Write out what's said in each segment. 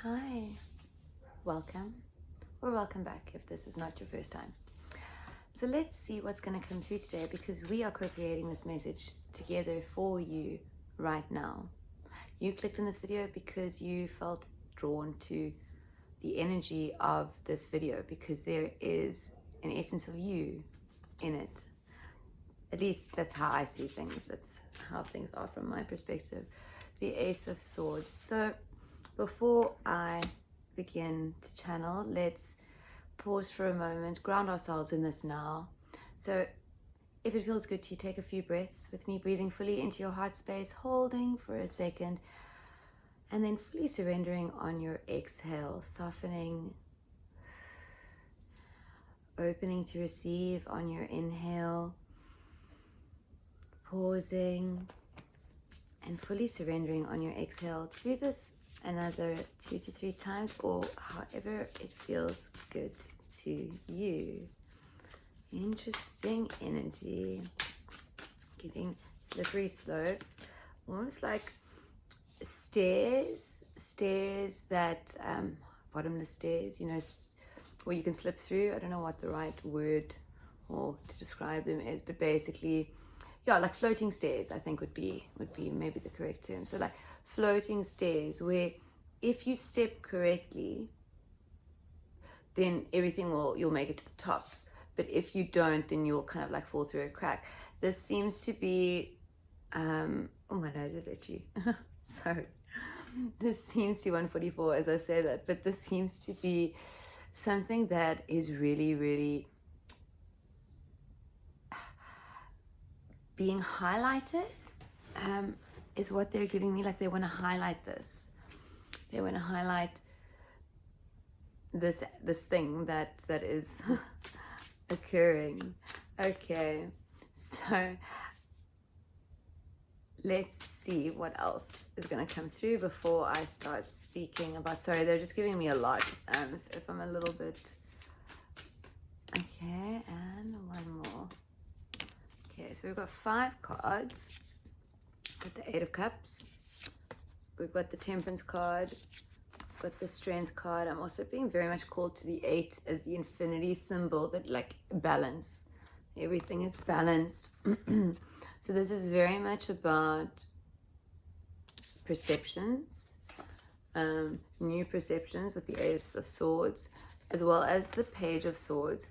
Hi, welcome or welcome back if this is not your first time. So let's see what's going to come through today, because we are co-creating this message together for you right now. You clicked on this video because you felt drawn to the energy of this video, because there is an essence of you in it. At least that's how I see things. That's how things are from my perspective. The Ace of Swords. So before I begin to channel, let's pause for a moment, ground ourselves in this now. So if it feels good to you, take a few breaths with me, breathing fully into your heart space, holding for a second, and then fully surrendering on your exhale, softening, opening to receive on your inhale, pausing, and fully surrendering on your exhale. Do this another 2 to 3 times, or however it feels good to you. Interesting energy. Getting slippery slope, almost like stairs that bottomless stairs, where you can slip through. I don't know what the right word or to describe them is, but basically, yeah, like floating stairs, I think would be maybe the correct term. So like floating stairs, where if you step correctly, then you'll make it to the top. But if you don't, then you'll kind of like fall through a crack. This seems to be, oh, my nose is itchy. Sorry. This seems to be 144 as I say that, but this seems to be something that is really, really being highlighted, is what they're giving me. Like they want to highlight this. They want to highlight this thing that is occurring. Okay, so let's see what else is going to come through before I start speaking about. Sorry, they're just giving me a lot. So if I'm a little bit. Okay, and one more. Okay, so we've got 5 cards. We've got the 8 of Cups. We've got the Temperance card. We've got the Strength card. I'm also being very much called to the 8 as the infinity symbol, that like balance. Everything is balanced. So this is very much about perceptions, new perceptions with the Ace of Swords, as well as the Page of Swords.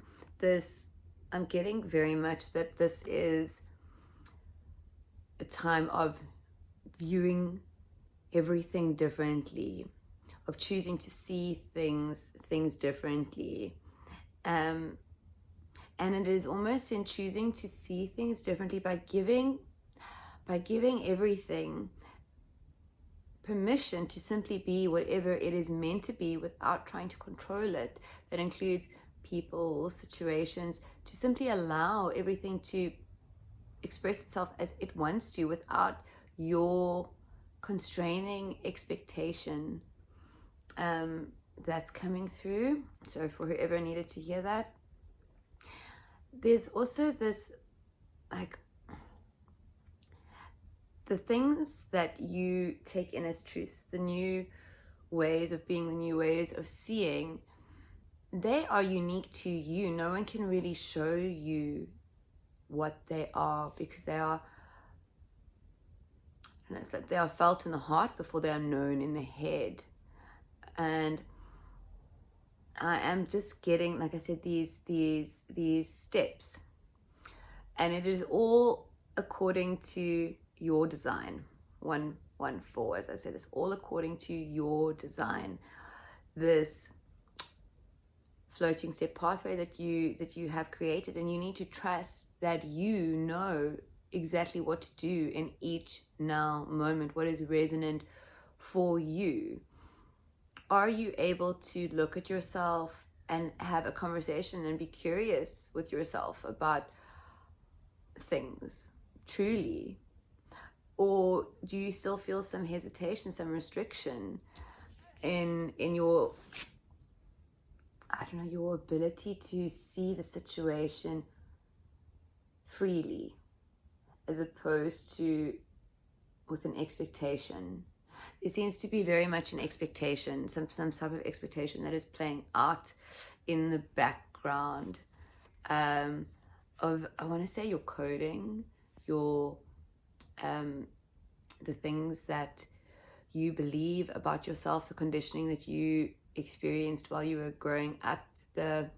I'm getting very much that this is a time of viewing everything differently, of choosing to see things differently. And it is almost in choosing to see things differently by giving everything permission to simply be whatever it is meant to be without trying to control it. That includes people, situations, to simply allow everything to express itself as it wants to without your constraining expectation. That's coming through. So for whoever needed to hear that, there's also this, like, the things that you take in as truths, the new ways of being, the new ways of seeing, they are unique to you. No one can really show you what they are, because they are, and it's like they are felt in the heart before they are known in the head. And I am just getting, like I said, these steps, and it is all according to your design. 114, as I said, it's all according to your design. This floating step pathway that you have created, and you need to trust that you know exactly what to do in each now moment, what is resonant for you. Are you able to look at yourself and have a conversation and be curious with yourself about things truly? Or do you still feel some hesitation, some restriction in your, I don't know, your ability to see the situation freely, as opposed to with an expectation? there seems to be very much an expectation, some type of expectation that is playing out in the background, of, I want to say, your coding, your the things that you believe about yourself, the conditioning that you experienced while you were growing up, the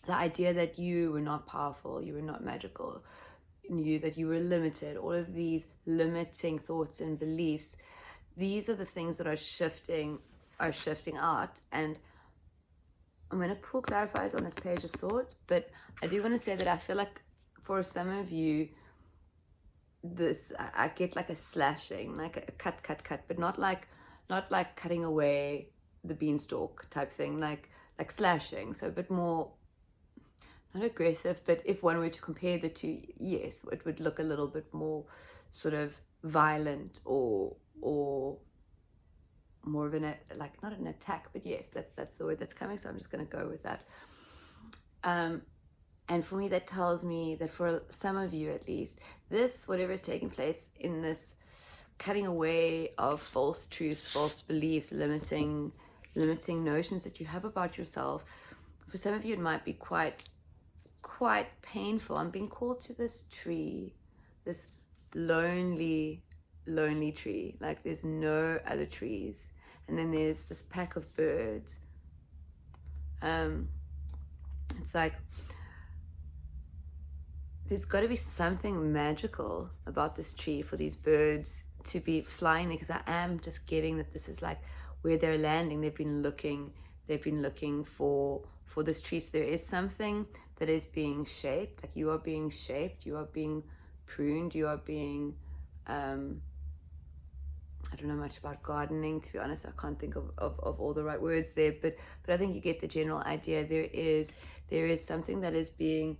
idea that you were not powerful, you were not magical, that you were limited, all of these limiting thoughts and beliefs. These are the things that are shifting out. And I'm going to pull clarifiers on this Page of Swords, but I do want to say that I feel like for some of you, I get like a slashing, like a cut, but not like cutting away the beanstalk type thing, like slashing, so a bit more, not aggressive, but if one were to compare the two, yes, it would look a little bit more sort of violent, or more of an, like, not an attack, but yes, that's the word that's coming, so I'm just going to go with that. And for me, that tells me that for some of you at least, this, whatever is taking place in this cutting away of false truths, false beliefs, limiting notions that you have about yourself, for some of you it might be quite painful. I'm being called to this tree, this lonely tree, like there's no other trees, and then there's this pack of birds. It's like there's got to be something magical about this tree for these birds to be flying there, because I am just getting that this is like where they're landing. They've been looking for this tree. So there is something that is being shaped, like you are being shaped, you are being pruned, you are being, I don't know much about gardening, to be honest. I can't think of all the right words there, but I think you get the general idea. There is something that is being,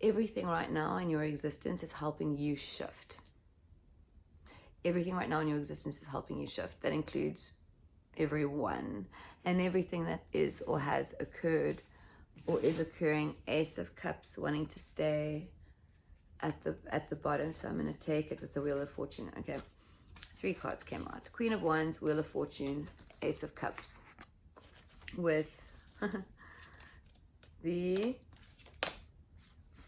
everything right now in your existence is helping you shift. Everything right now in your existence is helping you shift. That includes everyone and everything that is or has occurred or is occurring. Ace of Cups wanting to stay at the bottom, so I'm going to take it with the Wheel of Fortune. Okay, 3 cards came out: Queen of Wands, Wheel of Fortune, Ace of Cups, with the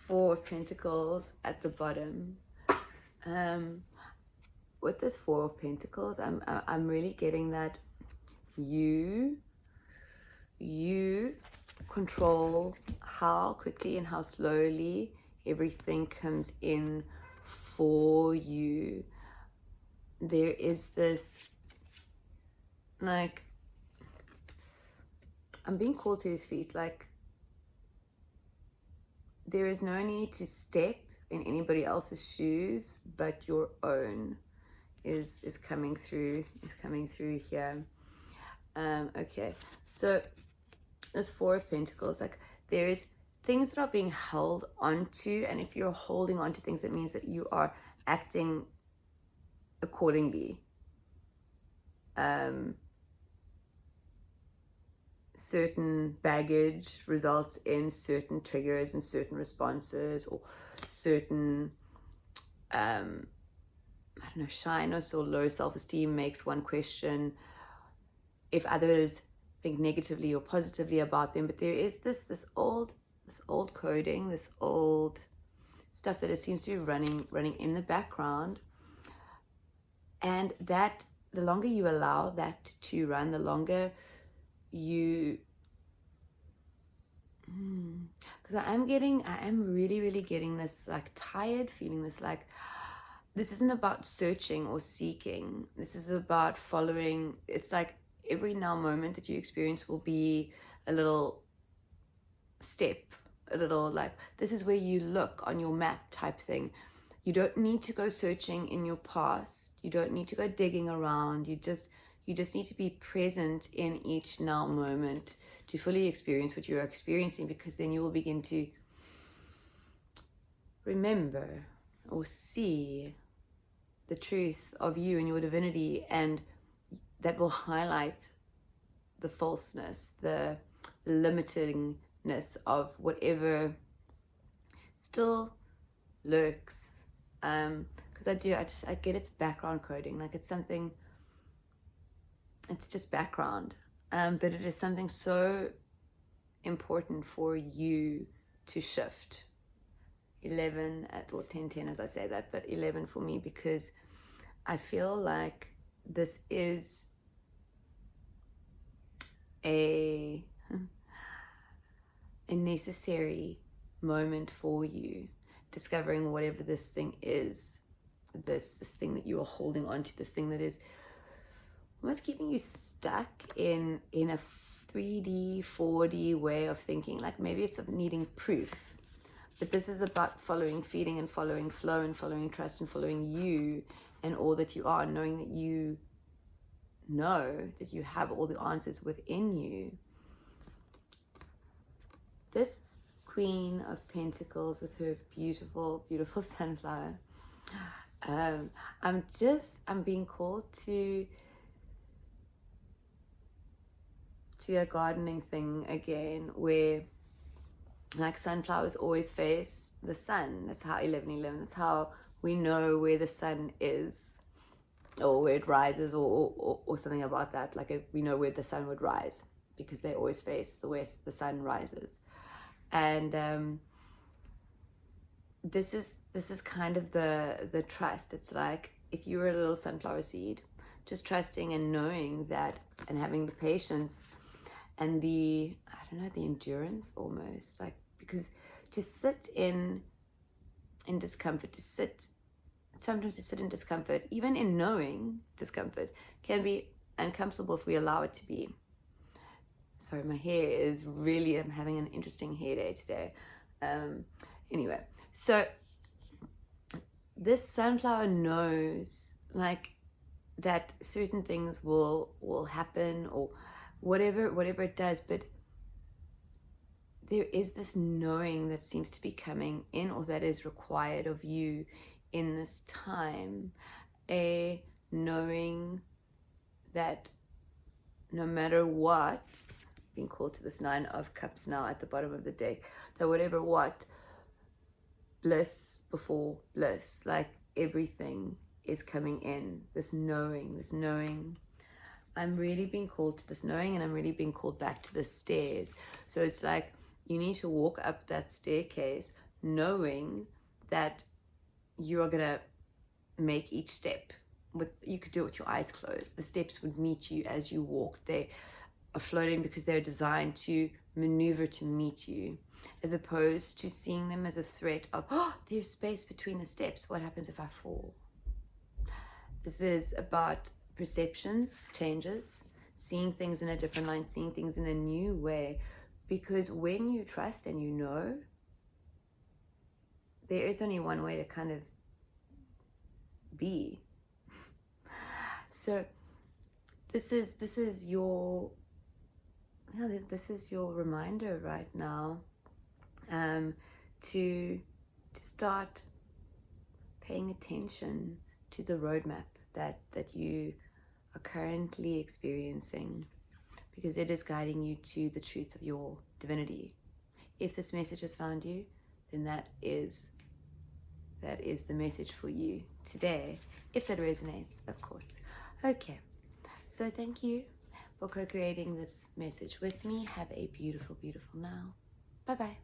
4 of Pentacles at the bottom. With this 4 of Pentacles, I'm really getting that you control how quickly and how slowly everything comes in for you. There is this, like, I'm being called to his feet. Like, there is no need to step in anybody else's shoes but your own is coming through here. Okay, so this 4 of Pentacles, like, there is things that are being held onto, and if you're holding on to things, it means that you are acting accordingly. Certain baggage results in certain triggers and certain responses, or certain I don't know, shyness or low self-esteem makes one question if others think negatively or positively about them. But there is this old coding, this old stuff that it seems to be running in the background, and that the longer you allow that to run, the longer you, because I am really getting this, like, tired feeling, this, like, this isn't about searching or seeking. This is about following. It's like every now moment that you experience will be a little step, a little, like, this is where you look on your map type thing. You don't need to go searching in your past. You don't need to go digging around. You just need to be present in each now moment to fully experience what you're experiencing, because then you will begin to remember or see the truth of you and your divinity, and that will highlight the falseness, the limitingness of whatever still lurks because I get its background coding, like it's something, it's just background, but it is something so important for you to shift. 11 or 10 as I say that, but 11 for me, because I feel like this is a necessary moment for you, discovering whatever this thing is, this thing that you are holding on to, this thing that is almost keeping you stuck in a 3D, 4D way of thinking. Like maybe it's needing proof, but this is about following, feeding, and following flow, and following trust, and following you and all that you are, knowing that you know that you have all the answers within you. This Queen of Pentacles with her beautiful, beautiful sunflower. I'm being called to a gardening thing again, where like sunflowers always face the sun. That's how 11:11. That's how we know where the sun is, or where it rises, or something about that. Like we know where the sun would rise, because they always face the west. The sun rises, and this is kind of the trust. It's like if you were a little sunflower seed, just trusting and knowing that, and having the patience and the endurance almost, like, because to sit in discomfort, sometimes to sit in discomfort, even in knowing discomfort, can be uncomfortable if we allow it to be. Sorry, my hair is really, I'm having an interesting hair day today. Anyway, so this sunflower knows like that certain things will happen, or whatever it does, but there is this knowing that seems to be coming in, or that is required of you in this time, a knowing that no matter what, being called to this 9 of Cups now at the bottom of the deck, that whatever what, bliss before bliss, like everything is coming in, this knowing. I'm really being called to this knowing, and I'm really being called back to the stairs. So it's like you need to walk up that staircase knowing that you are gonna make each step. You could do it with your eyes closed. The steps would meet you as you walk. They are floating because they're designed to maneuver to meet you, as opposed to seeing them as a threat of, oh, there's space between the steps. What happens if I fall? This is about perception changes, seeing things in a different line, seeing things in a new way. Because when you trust and you know, there is only one way to kind of be. So this is your reminder right now, to start paying attention to the roadmap that you are currently experiencing, because it is guiding you to the truth of your divinity. If this message has found you, then that is the message for you today, if that resonates, of course. Okay, so thank you for co-creating this message with me. Have a beautiful, beautiful now. Bye-bye.